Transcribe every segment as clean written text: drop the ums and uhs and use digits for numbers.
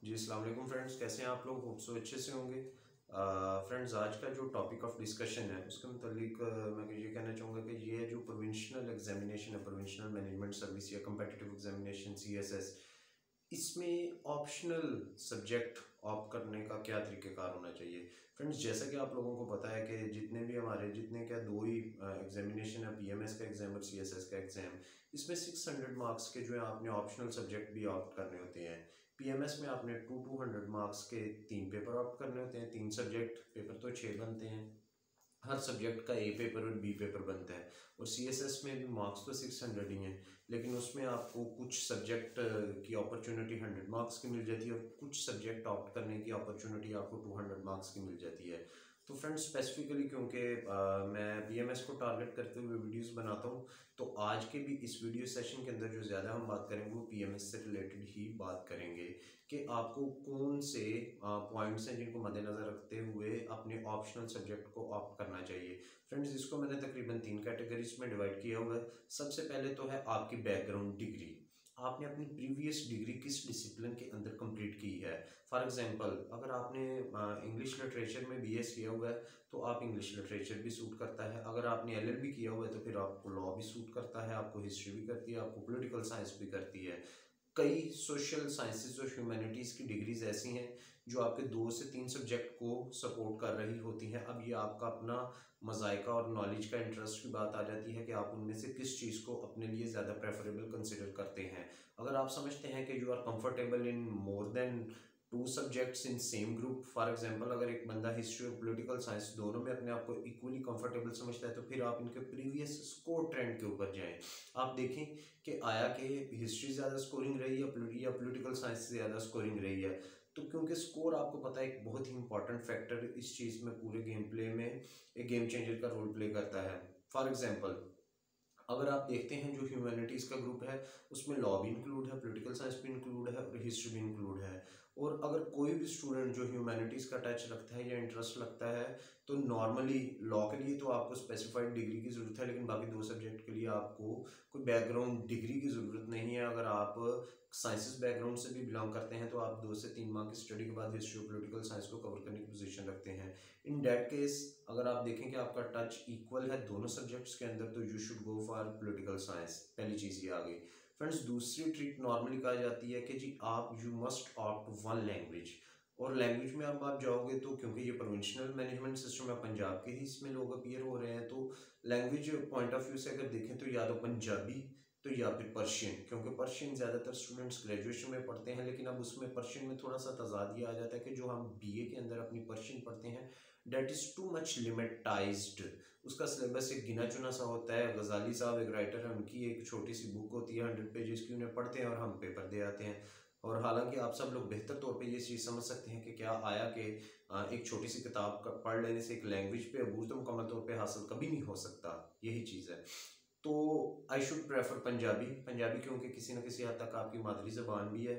जी अस्सलाम वालेकुम फ्रेंड्स, कैसे हैं आप लोग? होप सो अच्छे से होंगे। फ्रेंड्स, आज का जो टॉपिक ऑफ डिस्कशन है उसके मुतालिक मैं ये कहना चाहूँगा कि ये जो प्रोविंशनल एग्जामिनेशन है, प्रोविंशनल मैनेजमेंट सर्विस या कम्पिटिटिव एग्जामिनेशन CSS, इसमें ऑप्शनल सब्जेक्ट ऑप्ट करने का क्या तरीक़ेकार होना चाहिए। फ्रेंड्स, जैसा कि आप लोगों को पता है कि जितने क्या दो ही एग्जामिनेशन है, PMS का एग्ज़ाम और CSS का एग्ज़ाम। इसमें 600 मार्क्स के जो है आपने ऑप्शनल सब्जेक्ट भी ऑप्ट करने होते हैं। PMS में आपने 200 मार्क्स के 3 पेपर ऑप्ट करने होते हैं, 3 सब्जेक्ट, पेपर तो 6 बनते हैं। हर सब्जेक्ट का A पेपर और B पेपर बनता है। और CSS में भी मार्क्स तो 600 ही हैं, लेकिन उसमें आपको कुछ सब्जेक्ट की अपॉर्चुनिटी 100 मार्क्स की मिल जाती है और कुछ सब्जेक्ट ऑप्ट करने की अपॉर्चुनिटी आपको 200 मार्क्स की मिल जाती है। तो फ्रेंड्स, स्पेसिफिकली क्योंकि मैं PMS को टारगेट करते हुए वीडियोस बनाता हूँ, तो आज के भी इस वीडियो सेशन के अंदर जो ज़्यादा हम बात करेंगे वो PMS से रिलेटेड ही बात करेंगे कि आपको कौन से पॉइंट्स हैं जिनको मद्देनज़र रखते हुए अपने ऑप्शनल सब्जेक्ट को ऑप्ट करना चाहिए। फ्रेंड्स, इसको मैंने तकरीबन 3 कैटेगरीज में डिवाइड किया हुआ है। सबसे पहले तो है आपकी बैकग्राउंड डिग्री। आपने अपनी प्रीवियस डिग्री किस डिसिप्लिन के अंदर कंप्लीट की है। फॉर एग्जांपल, अगर आपने इंग्लिश लिटरेचर में BS किया हुआ है तो आप इंग्लिश लिटरेचर भी सूट करता है। अगर आपने LLB किया हुआ है तो फिर आपको लॉ भी सूट करता है, आपको हिस्ट्री भी करती है, आपको पॉलिटिकल साइंस भी करती है। कई सोशल साइंसेज और ह्यूमैनिटीज़ की डिग्रीज ऐसी हैं जो आपके 2 से 3 सब्जेक्ट को सपोर्ट कर रही होती हैं। अब ये आपका अपना मज़ायका और नॉलेज का इंटरेस्ट की बात आ जाती है कि आप उनमें से किस चीज़ को अपने लिए ज़्यादा प्रेफरेबल कंसिडर करते हैं। अगर आप समझते हैं कि you are comfortable in more than 2 subjects in same group, for example अगर एक बंदा हिस्ट्री और पॉलिटिकल साइंस दोनों में अपने आप को इक्वली कंफर्टेबल समझता है तो फिर आप इनके प्रीवियस स्कोर ट्रेंड के ऊपर जाएं। आप देखें कि आया कि हिस्ट्री ज़्यादा स्कोरिंग रही है या पॉलिटिकल साइंस ज़्यादा स्कोरिंग रही है। तो क्योंकि स्कोर आपको पता है एक बहुत ही इंपॉर्टेंट फैक्टर इस चीज़ में, पूरे गेम प्ले में एक गेम चेंजर का रोल प्ले करता है। फॉर एग्जांपल, अगर आप देखते हैं जो ह्यूमैनिटीज़ का ग्रुप है उसमें लॉ भी इंक्लूड है, पॉलिटिकल साइंस भी इंक्लूड है और हिस्ट्री भी इंक्लूड है। और अगर कोई भी स्टूडेंट जो ह्यूमैनिटीज़ का टच रखता है या इंटरेस्ट लगता है तो नॉर्मली लॉ के लिए तो आपको स्पेसिफाइड डिग्री की ज़रूरत है, लेकिन बाकी 2 सब्जेक्ट के लिए आपको कोई बैकग्राउंड डिग्री की ज़रूरत नहीं है। अगर आप साइंसेस बैकग्राउंड से भी बिलोंग करते हैं तो आप 2 से 3 माह की स्टडी के बाद हिस्ट्री और पॉलिटिकल साइंस को कवर करने की पोजीशन रखते हैं। इन दैट केस, अगर आप देखें कि आपका टच इक्वल है दोनों सब्जेक्ट्स के अंदर, तो you should go for political science. पहली चीज़ ये आ गई। फ्रेंड्स, दूसरी ट्रिक नॉर्मली कहा जाती है कि जी आप you must opt one language. और लैंग्वेज में अब आप जाओगे तो क्योंकि ये प्रोविंशनल मैनेजमेंट सिस्टम है, पंजाब के ही इसमें लोग अपीयर हो रहे हैं, तो लैंग्वेज पॉइंट ऑफ व्यू से अगर देखें तो या तो पंजाबी तो या फिर पर्शियन, क्योंकि पर्शियन ज़्यादातर स्टूडेंट्स ग्रेजुएशन में पढ़ते हैं, लेकिन अब उसमें पर्शियन में थोड़ा सा तजाद ये आ जाता है कि जो हम BA के अंदर अपनी पर्शियन पढ़ते हैं डेट इज़ टू मच लिमिटाइज्ड। उसका सिलेबस एक गिना चुना सा होता है। गजाली साहब एक राइटर है, उनकी एक छोटी सी बुक होती है 100 पेजेस की, उन्हें पढ़ते हैं और हम पेपर दे आते हैं। और हालांकि आप सब लोग बेहतर तौर पे ये चीज़ समझ सकते हैं कि क्या आया कि एक छोटी सी किताब का पढ़ लेने से एक लैंग्वेज पे अबूर तो मुकम्मल तौर पे हासिल कभी नहीं हो सकता। यही चीज़ है। तो आई शुड प्रेफर पंजाबी। पंजाबी क्योंकि किसी न किसी हद तक आपकी मादरी ज़बान भी है,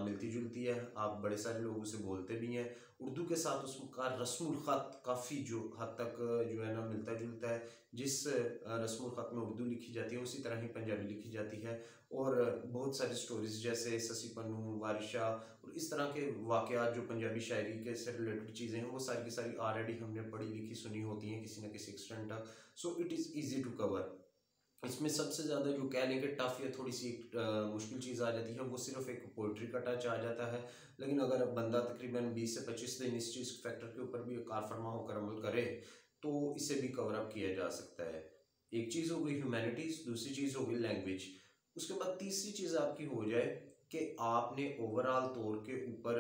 मिलती जुलती है, आप बड़े सारे लोग उसे बोलते भी हैं। उर्दू के साथ उसका रस्मुल ख़त काफ़ी जो हद तक जो है ना मिलता जुलता है। जिस रस्मुल ख़त में उर्दू लिखी जाती है उसी तरह ही पंजाबी लिखी जाती है। और बहुत सारी स्टोरीज़ जैसे ससी पन्नू, वारिशा और इस तरह के वाक़यात जो पंजाबी शायरी के से रिलेटेड चीज़ें हैं वो सारी की सारी ऑलरेडी हमने पढ़ी लिखी सुनी होती हैं किसी न किसी एक्सटेंट तक। So it is easy to cover. इसमें सबसे ज़्यादा जो कह लें कि टफ या थोड़ी सी मुश्किल चीज़ आ जाती है वो सिर्फ एक पोइट्री का टच आ जाता है। लेकिन अगर बंदा तकरीबन 20 से 25 दिन इस चीज़ फैक्टर के ऊपर भी कार फरमा होकर अमल करे तो इसे भी कवर अप किया जा सकता है। एक चीज़ हो गई ह्यूमैनिटीज़, दूसरी चीज़ हो गई लैंग्वेज। उसके बाद तीसरी चीज़ आपकी हो जाए कि आपने ओवरऑल तौर के ऊपर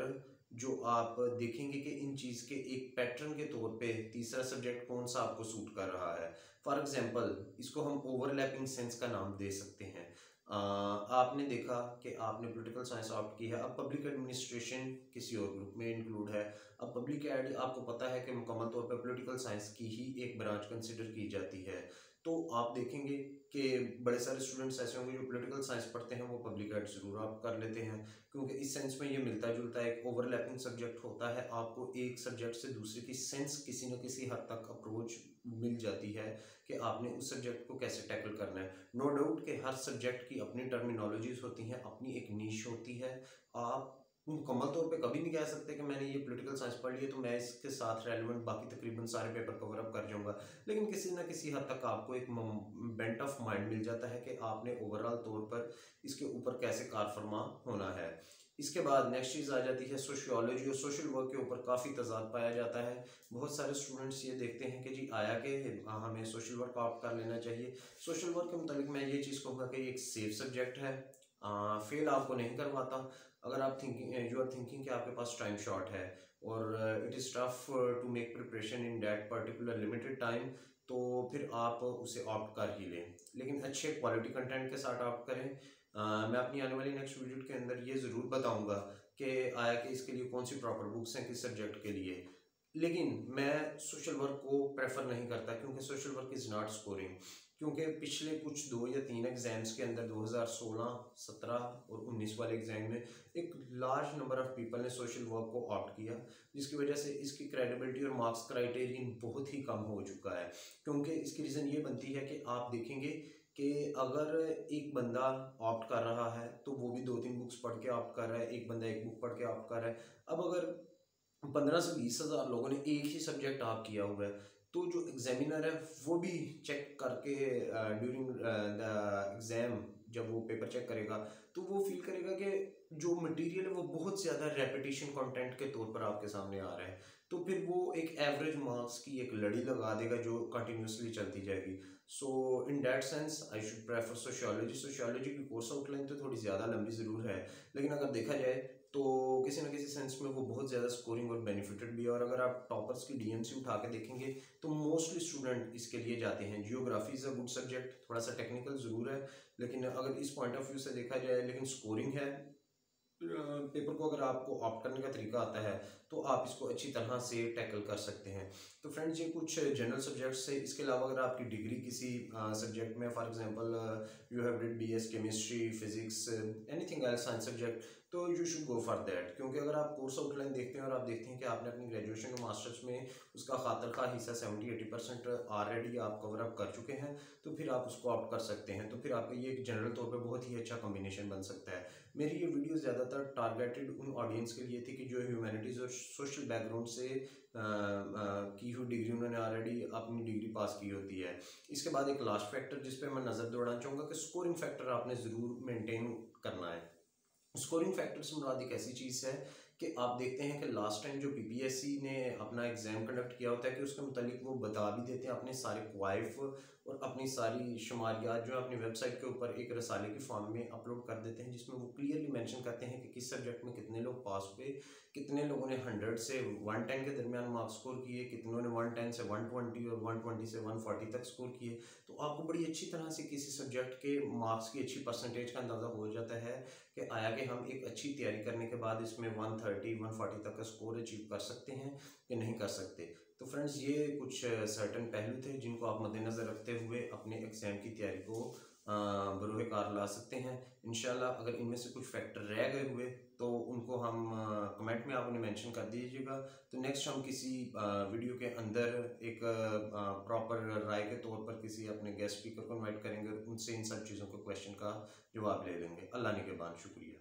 जो आप देखेंगे कि इन चीज़ के एक पैटर्न के तौर पे तीसरा सब्जेक्ट कौन सा आपको सूट कर रहा है। फॉर एग्जांपल, इसको हम ओवरलैपिंग सेंस का नाम दे सकते हैं। आपने देखा कि आपने पॉलिटिकल साइंस ऑप्ट की है, अब पब्लिक एडमिनिस्ट्रेशन किसी और ग्रुप में इंक्लूड है। अब पब्लिक एड आपको पता है कि मुकम्मल तौर पर पॉलिटिकल साइंस की ही एक ब्रांच कंसिडर की जाती है। तो आप देखेंगे कि बड़े सारे स्टूडेंट्स ऐसे होंगे जो पॉलिटिकल साइंस पढ़ते हैं वो पब्लिक एड ज़रूर आप कर लेते हैं, क्योंकि इस सेंस में ये मिलता जुलता एक ओवरलैपिंग सब्जेक्ट होता है। आपको एक सब्जेक्ट से दूसरे की सेंस किसी न किसी हद तक अप्रोच मिल जाती है कि आपने उस सब्जेक्ट को कैसे टैकल करना है। नो डाउट कि हर सब्जेक्ट की अपनी टर्मिनोलॉजीज होती हैं, अपनी एक नीश होती है। आप मुकम्मल तौर पे कभी नहीं कह सकते कि मैंने ये पॉलिटिकल साइंस पढ़ ली है तो मैं इसके साथ रेलिवेंट बाकी तकरीबन सारे पेपर कवर अप कर जाऊंगा। लेकिन किसी ना किसी हद तक आपको एक बेंट ऑफ माइंड मिल जाता है कि आपने ओवरऑल तौर पर इसके ऊपर कैसे कार फरमा होना है। इसके बाद नेक्स्ट चीज़ आ जाती है सोशियोलॉजी और सोशल वर्क के ऊपर काफ़ी तजाद पाया जाता है। बहुत सारे स्टूडेंट्स ये देखते हैं कि जी आया कि हमें सोशल वर्क ऑप्ट कर लेना चाहिए। सोशल वर्क के मुतालिक मैं ये चीज़ कहूँगा कि एक सेफ सब्जेक्ट है, फेल आपको नहीं करवाता। अगर आप थिंकिंग यू आर थिंकिंग कि आपके पास टाइम शॉर्ट है और it is tough to make preparation in that particular limited time, तो फिर आप उसे ऑप्ट कर ही लें, लेकिन अच्छे क्वालिटी कंटेंट के साथ ऑप्ट करें। मैं अपनी आने वाली नेक्स्ट वीडियो के अंदर ये ज़रूर बताऊंगा कि आया कि इसके लिए कौन सी प्रॉपर बुक्स हैं किस सब्जेक्ट के लिए। लेकिन मैं सोशल वर्क को प्रेफर नहीं करता क्योंकि social work is not scoring. क्योंकि पिछले कुछ 2 या 3 एग्जाम्स के अंदर 2016, 17 और 19 वाले एग्जाम में एक लार्ज नंबर ऑफ पीपल ने सोशल वर्क को ऑप्ट किया, जिसकी वजह से इसकी क्रेडिबिलिटी और मार्क्स क्राइटेरियन बहुत ही कम हो चुका है। क्योंकि इसकी रीज़न ये बनती है कि आप देखेंगे कि अगर एक बंदा ऑप्ट कर रहा है तो वो भी 2-3 बुक्स पढ़ के ऑप्ट कर रहा है, एक बंदा एक बुक पढ़ के ऑप्ट कर रहा है। अब अगर 15 से 20 हज़ार लोगों ने एक ही सब्जेक्ट ऑप्ट किया हुआ है तो जो एग्जामिनर है वो भी चेक करके ड्यूरिंग द एग्ज़ाम जब वो पेपर चेक करेगा तो वो फील करेगा कि जो मटेरियल है वो बहुत ज़्यादा रेपिटेशन कंटेंट के तौर पर आपके सामने आ रहा है। तो फिर वो एक एवरेज मार्क्स की एक लड़ी लगा देगा जो कंटिन्यूसली चलती जाएगी। So in that sense I should prefer sociology. Sociology की कोर्स आउटलाइन तो थोड़ी ज़्यादा लंबी ज़रूर है, लेकिन अगर देखा जाए तो किसी ना किसी सेंस में वो बहुत ज़्यादा स्कोरिंग और बेनिफिटेड भी है। और अगर आप टॉपर्स की डीएमसी उठा के देखेंगे तो मोस्टली स्टूडेंट इसके लिए जाते हैं। Geography is a good subject, थोड़ा सा टेक्निकल ज़रूर है, लेकिन अगर इस पॉइंट ऑफ व्यू से देखा जाए, लेकिन स्कोरिंग है। पेपर को अगर आपको ऑप्ट करने का तरीका आता है तो आप इसको अच्छी तरह से टैकल कर सकते हैं। तो फ्रेंड्स ये कुछ जनरल सब्जेक्ट्स है। इसके अलावा अगर आपकी डिग्री किसी सब्जेक्ट में, for example you have did BS chemistry, physics, anything else science subject, तो you should go for that. क्योंकि अगर आप कोर्स आउटलाइन देखते हैं और आप देखते हैं कि आपने अपनी ग्रेजुएशन और मास्टर्स में उसका खातर खा हिस्सा 70-80% ऑलरेडी आप कवर अप कर चुके हैं, तो फिर आप उसको ऑप्ट कर सकते हैं। तो फिर आपका ये जनरल तौर पर बहुत ही अच्छा कॉम्बिनेशन बन सकता है। मेरी ये वीडियो ज़्यादातर टारगेटेड उन ऑडियंस के लिए थी कि जो ह्यूमैनिटीज़ और सोशल बैकग्राउंड से की हुई डिग्री उन्होंने ऑलरेडी अपनी डिग्री पास की होती है। इसके बाद एक लास्ट फैक्टर जिस पे मैं नज़र दौड़ाना चाहूँगा कि स्कोरिंग फैक्टर आपने ज़रूर मेंटेन करना है। स्कोरिंग फैक्टर से मुराद एक ऐसी चीज़ है कि आप देखते हैं कि लास्ट टाइम जो पीपीएससी ने अपना एग्ज़ाम कंडक्ट किया होता है कि उसके मुतालिक वो बता भी देते हैं अपने सारे क्वाइफ और अपनी सारी शुमारियात जो है अपनी वेबसाइट के ऊपर एक रसाले की फॉर्म में अपलोड कर देते हैं, जिसमें वो क्लियरली मेंशन करते हैं कि किस सब्जेक्ट में कितने लोग पास हुए, कितने लोगों ने 100 से 110 के दरमियान मार्क्स स्कोर किए, कितनों ने 110 से 120 और 120 से 140 तक स्कोर किए। तो आपको बड़ी अच्छी तरह से किसी सब्जेक्ट के मार्क्स की अच्छी परसेंटेज का अंदाज़ा हो जाता है कि आया कि हम एक अच्छी तैयारी करने के बाद इसमें 130-140 तक का स्कोर अचीव कर सकते हैं कि नहीं कर सकते। तो फ्रेंड्स ये कुछ सर्टन पहलू थे जिनको आप मद्देनज़र रखते हुए अपने एग्ज़ाम की तैयारी को बरूह कार ला सकते हैं। इंशाल्लाह अगर इनमें से कुछ फैक्टर रह गए हुए तो उनको हम कमेंट में आप उन्हें मेंशन कर दीजिएगा। तो नेक्स्ट हम किसी वीडियो के अंदर एक प्रॉपर राय के तौर पर किसी अपने गेस्ट स्पीकर को इनवाइट करेंगे, उनसे इन सब चीज़ों को क्वेश्चन का जवाब ले लेंगे। अल्लाह निगहबान, शुक्रिया।